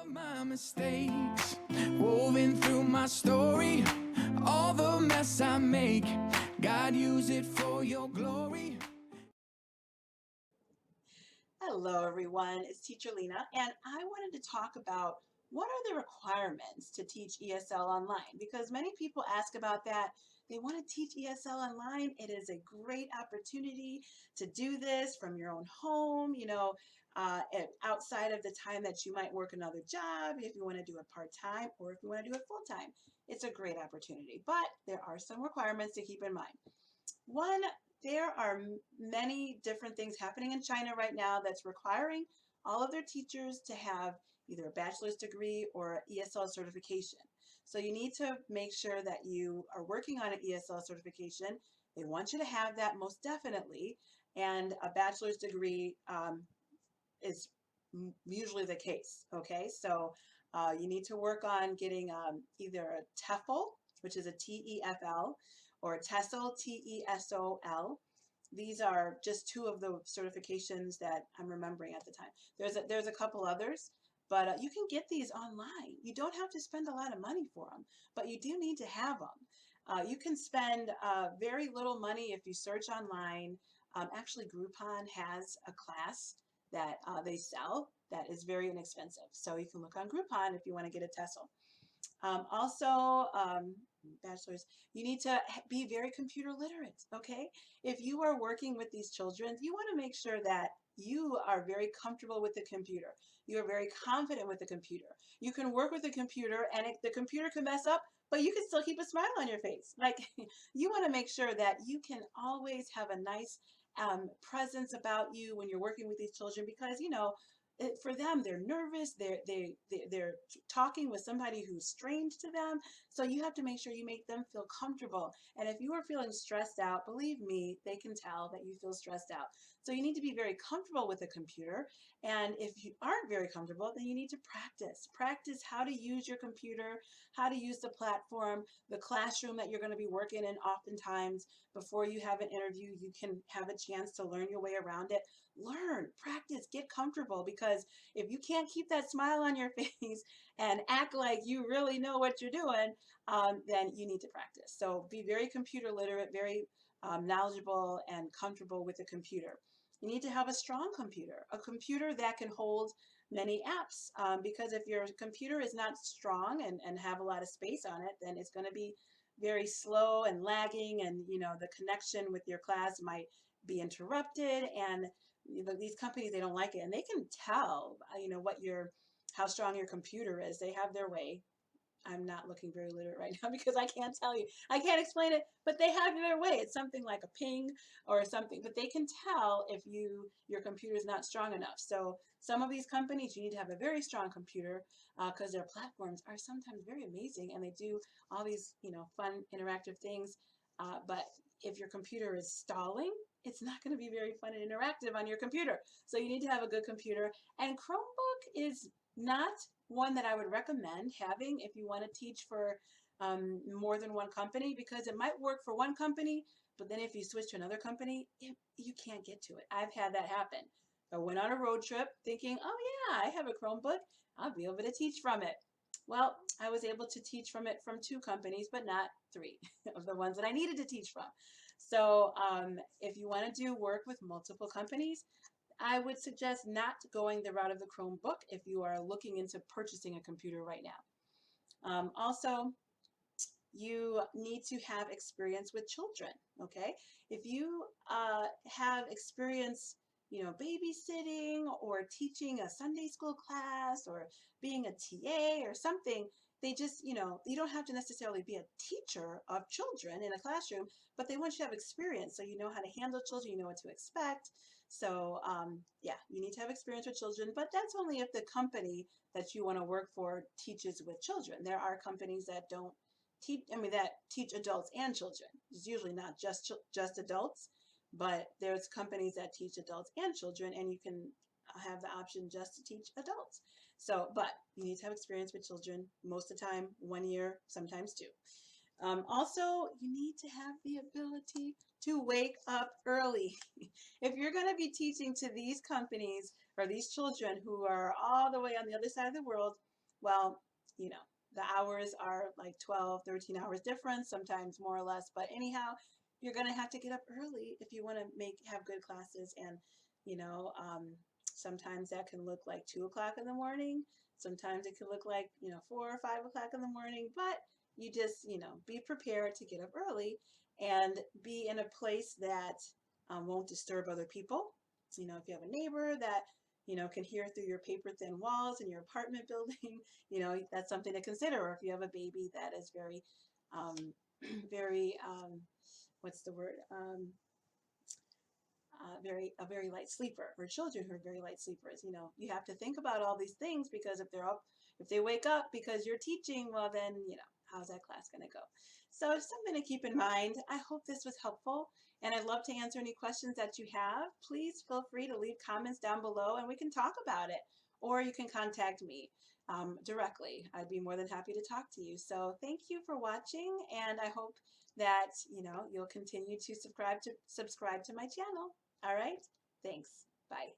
of my mistakes woven through my story, all the mess I make, God use it for your glory. Hello everyone, it's Teacher Lena, and I wanted to talk about what are the requirements to teach ESL online, because many people ask about that. They want to teach ESL online. It is a great opportunity to do this from your own home, outside of the time that you might work another job, if you want to do it part-time or if you want to do it full-time. It's a great opportunity, but there are some requirements to keep in mind. One, there are many different things happening in China right now that's requiring all of their teachers to have either a bachelor's degree or ESL certification. So you need to make sure that you are working on an ESL certification. They want you to have that most definitely, and a bachelor's degree is usually the case. Okay, so you need to work on getting either a TEFL, which is a TEFL, or a TESOL, TESOL. These are just two of the certifications that I'm remembering at the time. There's a couple others, but you can get these online. You don't have to spend a lot of money for them, but you do need to have them. You can spend very little money if you search online. Actually, Groupon has a class that they sell that is very inexpensive. So you can look on Groupon if you want to get a TESOL. Bachelor's, you need to be very computer literate, okay? If you are working with these children, you want to make sure that you are very comfortable with the computer. You are very confident with the computer. You can work with the computer and the computer can mess up, but you can still keep a smile on your face. Like, you want to make sure that you can always have a nice presence about you when you're working with these children, because for them, they're nervous, they're talking with somebody who's strange to them, so you have to make sure you make them feel comfortable. And if you are feeling stressed out, believe me, they can tell that you feel stressed out. So you need to be very comfortable with a computer, and if you aren't very comfortable, then you need to practice how to use your computer, how to use the platform, the classroom that you're going to be working in. Oftentimes before you have an interview, you can have a chance to learn your way around it. Learn, practice, get comfortable, because if you can't keep that smile on your face and act like you really know what you're doing, then you need to practice. So be very computer literate, very knowledgeable and comfortable with the computer. You need to have a strong computer, a computer that can hold many apps, because if your computer is not strong and have a lot of space on it, then it's going to be very slow and lagging, and the connection with your class might be interrupted, and these companies, they don't like it, and they can tell how strong your computer is. They have their way. I'm not looking very literate right now because I can't tell you. I can't explain it, but they have their way. It's something like a ping or something, but they can tell if your computer is not strong enough. So some of these companies, you need to have a very strong computer, because their platforms are sometimes very amazing and they do all these fun interactive things. But if your computer is stalling, it's not going to be very fun and interactive on your computer. So you need to have a good computer. And Chromebook is not one that I would recommend having if you want to teach for more than one company, because it might work for one company, but then if you switch to another company, you can't get to it. I've had that happen. I went on a road trip thinking, oh yeah, I have a Chromebook, I'll be able to teach from it. Well, I was able to teach from it from 2 companies, but not 3 of the ones that I needed to teach from. So if you want to do work with multiple companies, I would suggest not going the route of the Chromebook if you are looking into purchasing a computer right now. Also, you need to have experience with children, okay? If you have experience, babysitting or teaching a Sunday school class or being a TA or something, they just, you don't have to necessarily be a teacher of children in a classroom, but they want you to have experience so you know how to handle children, you know what to expect. So yeah, you need to have experience with children, but that's only if the company that you want to work for teaches with children. There are companies that don't that teach adults and children. It's usually not just adults, but there's companies that teach adults and children, and you can have the option just to teach adults. So, but you need to have experience with children, most of the time 1 year, sometimes 2. Also, you need to have the ability to wake up early. If you're going to be teaching to these companies or these children who are all the way on the other side of the world, well, you know, the hours are like 12, 13 hours difference, sometimes more or less. But anyhow, you're going to have to get up early if you want to have good classes. And, you know, sometimes that can look like 2 o'clock in the morning. Sometimes it can look like, 4 or 5 o'clock in the morning. But you just, be prepared to get up early and be in a place that won't disturb other people. If you have a neighbor that, can hear through your paper thin walls in your apartment building, that's something to consider. Or if you have a baby that is very, very, what's the word? A very light sleeper, or children who are very light sleepers. You have to think about all these things, because if they wake up because you're teaching, well then, how's that class going to go? So it's something to keep in mind. I hope this was helpful, and I'd love to answer any questions that you have. Please feel free to leave comments down below and we can talk about it, or you can contact me directly. I'd be more than happy to talk to you. So thank you for watching, and I hope that you'll continue to subscribe to my channel. All right. Thanks. Bye.